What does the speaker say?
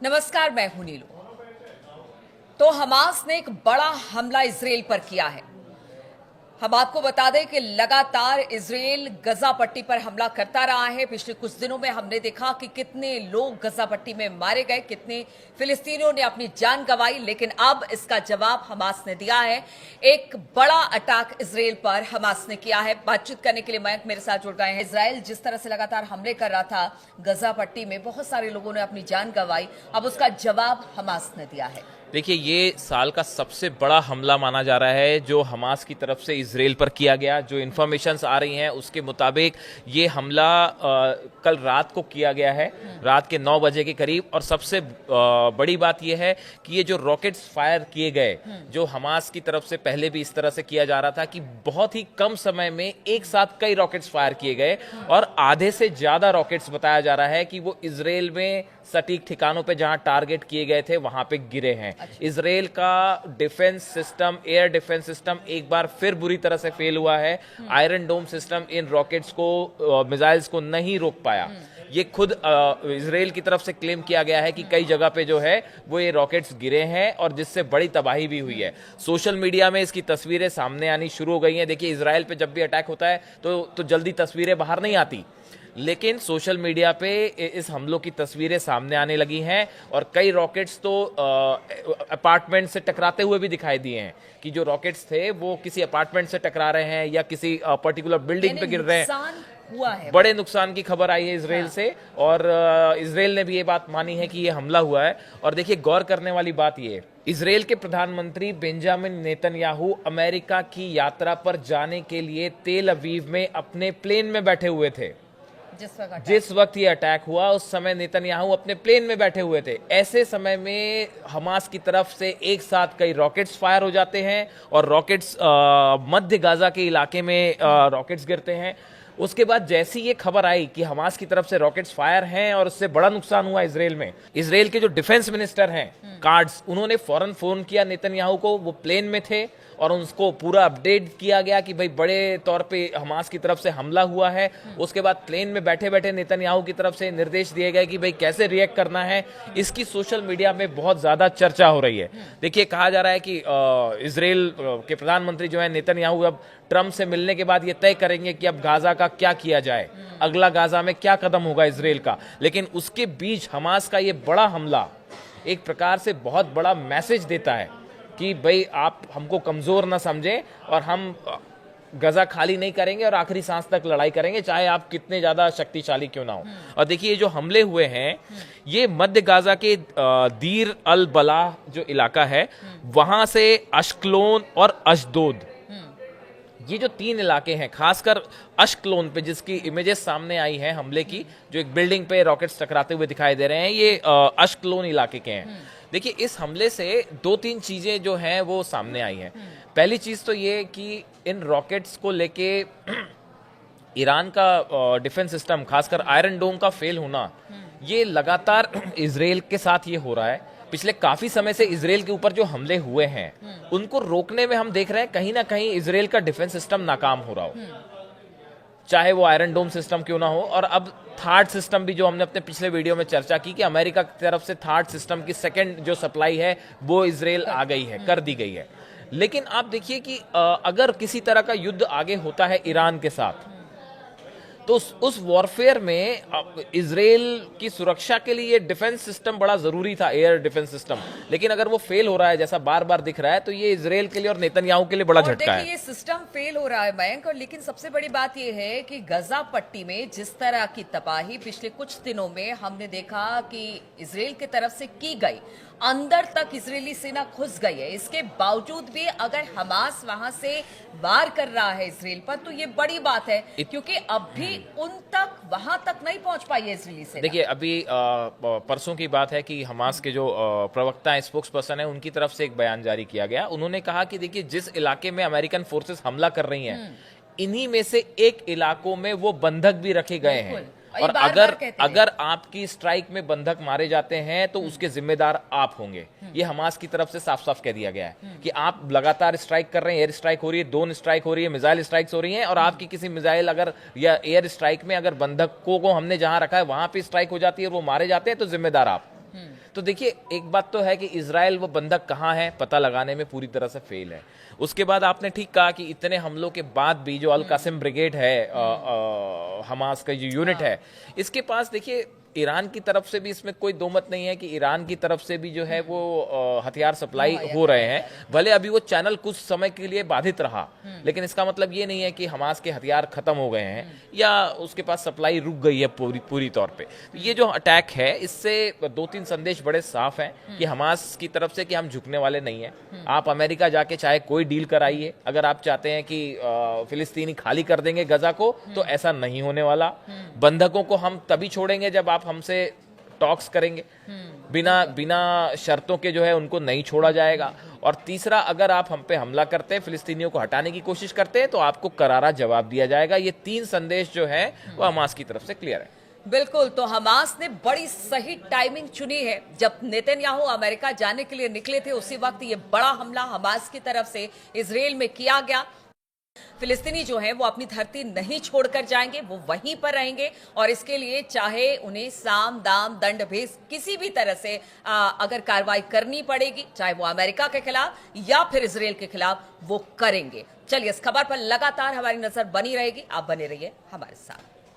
नमस्कार, मैं हूं नीलू। तो हमास ने एक बड़ा हमला इजराइल पर किया है। हम आपको बता दें कि लगातार इजराइल गजा पट्टी पर हमला करता रहा है। पिछले कुछ दिनों में हमने देखा कि कितने लोग गजा पट्टी में मारे गए, कितने फिलिस्तीनियों ने अपनी जान गंवाई, लेकिन अब इसका जवाब हमास ने दिया है। एक बड़ा अटैक इजराइल पर हमास ने किया है। बातचीत करने के लिए मयंक मेरे साथ जुड़ गए हैं। इजराइल जिस तरह से लगातार हमले कर रहा था गजा पट्टी में, बहुत सारे लोगों ने अपनी जान गंवाई, अब उसका जवाब हमास ने दिया है। देखिए, ये साल का सबसे बड़ा हमला माना जा रहा है जो हमास की तरफ से इजराइल पर किया गया। जो इन्फॉर्मेशंस आ रही हैं उसके मुताबिक ये हमला कल रात को किया गया है, रात के 9 बजे के करीब। और सबसे बड़ी बात यह है कि ये जो रॉकेट्स फायर किए गए, जो हमास की तरफ से पहले भी इस तरह से किया जा रहा था कि बहुत ही कम समय में एक साथ कई रॉकेट्स फायर किए गए, और आधे से ज्यादा रॉकेट्स बताया जा रहा है कि वो इजराइल में सटीक ठिकानों पे जहां टारगेट किए गए थे वहां पे गिरे हैं। इजराइल का defence system, air defence system एक बार फिर बुरी तरह से फेल हुआ है। आयरन डोम सिस्टम इन रॉकेट्स को, मिसाइल्स को नहीं रोक पाया। ये खुद इजराइल की तरफ से क्लेम किया गया है कि कई जगह पे जो है वो ये रॉकेट्स गिरे हैं और जिससे बड़ी तबाही भी हुई है। सोशल मीडिया में इसकी तस्वीरें सामने आनी शुरू हो गई हैं। देखिए, इजराइल पे जब भी अटैक होता है तो जल्दी तस्वीरें बाहर नहीं आती, लेकिन सोशल मीडिया पे इस हमलों की तस्वीरें सामने आने लगी हैं और कई रॉकेट्स तो अपार्टमेंट से टकराते हुए भी दिखाई दिए हैं कि जो रॉकेट्स थे वो किसी अपार्टमेंट से टकरा रहे हैं या किसी पर्टिकुलर बिल्डिंग पे गिर रहे हैं। हुआ है, बड़े नुकसान की खबर आई है इजराइल से, और इजराइल ने भी ये बात मानी है कि ये हमला हुआ है। और देखिए, गौर करने वाली बात ये, इजराइल के प्रधानमंत्री बेंजामिन नेतन्याहू अमेरिका की यात्रा पर जाने के लिए तेल अवीव में अपने प्लेन में बैठे हुए थे। जिस वक्त ये अटैक हुआ उस समय नेतन्याहू अपने प्लेन में बैठे हुए थे। ऐसे समय में हमास की तरफ से एक साथ कई रॉकेट्स फायर हो जाते हैं और रॉकेट्स मध्य गाजा के इलाके में रॉकेट्स गिरते हैं। उसके बाद जैसी ये खबर आई कि हमास की तरफ से रॉकेट्स फायर हैं और उससे बड़ा नुकसान हुआ इजराइल में, इजराइल के जो डिफेंस मिनिस्टर हैं कार्ड्स, उन्होंने फौरन फोन किया नेतन्याहू को। वो प्लेन में थे और उनको पूरा अपडेट किया गया कि भाई बड़े तौर पे हमास की तरफ से हमला हुआ है। उसके बाद प्लेन में बैठे बैठे नेतन्याहू की तरफ से निर्देश दिए गए कि भाई कैसे रिएक्ट करना है। इसकी सोशल मीडिया में बहुत ज्यादा चर्चा हो रही है। देखिए, कहा जा रहा है कि इजराइल के प्रधानमंत्री जो है नेतन्याहू अब ट्रंप से मिलने के बाद ये तय करेंगे कि अब गाजा का क्या किया जाए, अगला गाजा में क्या कदम होगा इजराइल का। लेकिन उसके बीच हमास का ये बड़ा हमला एक प्रकार से बहुत बड़ा मैसेज देता है कि भाई आप हमको कमजोर ना समझें और हम गजा खाली नहीं करेंगे और आखिरी सांस तक लड़ाई करेंगे, चाहे आप कितने ज्यादा शक्तिशाली क्यों ना हो। और देखिए, जो हमले हुए हैं ये मध्य गाजा के दीर अल बलाह जो इलाका है वहां से अश्कलोन और अशदोद, ये जो 3 इलाके हैं, खासकर अश्कलोन पे जिसकी इमेजेस सामने आई हैं हमले की, जो एक बिल्डिंग पे रॉकेट्स टकराते हुए दिखाई दे रहे हैं, ये अश्कलोन इलाके के हैं। देखिए, इस हमले से 2-3 चीजें जो हैं वो सामने आई हैं। पहली चीज तो ये कि इन रॉकेट्स को लेके ईरान का डिफेंस सिस्टम, खासकर आयरन डोम का फेल होना, ये लगातार इजराइल के साथ ये हो रहा है। पिछले काफी समय से इजराइल के ऊपर जो हमले हुए हैं उनको रोकने में हम देख रहे हैं कहीं ना कहीं इजराइल का डिफेंस सिस्टम नाकाम हो रहा हो, चाहे वो आयरन डोम सिस्टम क्यों ना हो। और अब थार्ड सिस्टम भी, जो हमने अपने पिछले वीडियो में चर्चा की कि अमेरिका की तरफ से थार्ड सिस्टम की सेकंड जो सप्लाई है वो इजराइल आ गई है, कर दी गई है। लेकिन आप देखिए कि अगर किसी तरह का युद्ध आगे होता है ईरान के साथ, तो उस वॉरफेयर में इजराइल की सुरक्षा के लिए डिफेंस सिस्टम बड़ा जरूरी था, एयर डिफेंस सिस्टम। लेकिन अगर वो फेल हो रहा है जैसा बार बार दिख रहा है, तो ये इजराइल के लिए और नेतन्याहू के लिए बड़ा झटका है। ये सिस्टम फेल हो रहा है मयंक, और लेकिन सबसे बड़ी बात ये है कि गजा पट्टी में जिस तरह की तबाही पिछले कुछ दिनों में हमने देखा कि इजराइल की तरफ से की गई, अंदर तक इजरायली सेना घुस गई है। इसके बावजूद भी अगर हमास वहां से वार कर रहा है इजराइल पर, तो ये बड़ी बात है, क्योंकि अब भी उन तक, वहां तक नहीं पहुंच पाई है इजरायली सेना। देखिए, अभी परसों की बात है कि हमास के जो प्रवक्ता हैं, स्पोक्स पर्सन है, उनकी तरफ से एक बयान जारी किया गया। उन्होंने कहा कि देखिए, जिस इलाके में अमेरिकन फोर्सेस हमला कर रही हैं, इन्हीं में से एक इलाकों में वो बंधक भी रखे गए हैं। और अगर आपकी स्ट्राइक में बंधक मारे जाते हैं तो उसके जिम्मेदार आप होंगे। ये हमास की तरफ से साफ साफ कह दिया गया है कि आप लगातार स्ट्राइक कर रहे हैं, एयर स्ट्राइक हो रही है, ड्रोन स्ट्राइक हो रही है, मिसाइल स्ट्राइक्स हो रही हैं, और आपकी किसी मिसाइल अगर या एयर स्ट्राइक में अगर बंधकों को हमने जहां रखा है वहां पे स्ट्राइक हो जाती है और वो मारे जाते हैं तो जिम्मेदार आप। तो देखिए, एक बात तो है कि इजराइल वो बंधक कहाँ है पता लगाने में पूरी तरह से फेल है। उसके बाद आपने ठीक कहा कि इतने हमलों के बाद भी जो अल कासिम ब्रिगेड है, हमास का जो यूनिट है, इसके पास देखिए ईरान की तरफ से भी इसमें कोई दो मत नहीं है कि ईरान की तरफ से भी जो है वो हथियार सप्लाई हो रहे हैं। भले अभी वो चैनल कुछ समय के लिए बाधित रहा, लेकिन इसका मतलब ये नहीं है कि हमास के हथियार खत्म हो गए हैं या उसके पास सप्लाई रुक गई है पूरी तौर पे। तो ये जो अटैक है, इससे दो तीन संदेश बड़े साफ हैं कि हमास की तरफ से कि हम झुकने वाले नहीं है। आप अमेरिका जाके चाहे कोई डील कराइए, अगर आप चाहते हैं कि फिलिस्तीनी खाली कर देंगे गजा को, तो ऐसा नहीं होने वाला। बंधकों को हम तभी छोड़ेंगे जब आप हमसे टॉक्स करेंगे। बिना शर्तों के जो है उनको नहीं छोड़ा जाएगा। और तीसरा, अगर आप हम पे हमला करते हैं, फिलिस्तीनियों को हटाने की कोशिश करते हैं, तो आपको करारा जवाब दिया जाएगा। ये तीन संदेश जो है वो हमास की तरफ से क्लियर है। बिल्कुल, तो हमास ने बड़ी सही टाइमिंग चुनी है। जब नेतन्याहू अमेरिका जाने के लिए निकले थे, उसी वक्त ये बड़ा हमला हमास की तरफ से इजराइल में किया गया। फिलिस्तीनी जो है वो अपनी धरती नहीं छोड़कर जाएंगे, वो वहीं पर रहेंगे और इसके लिए चाहे उन्हें साम दाम दंड भेद किसी भी तरह से अगर कार्रवाई करनी पड़ेगी, चाहे वो अमेरिका के खिलाफ या फिर इजराइल के खिलाफ, वो करेंगे। चलिए, इस खबर पर लगातार हमारी नजर बनी रहेगी। आप बने रहिए हमारे साथ।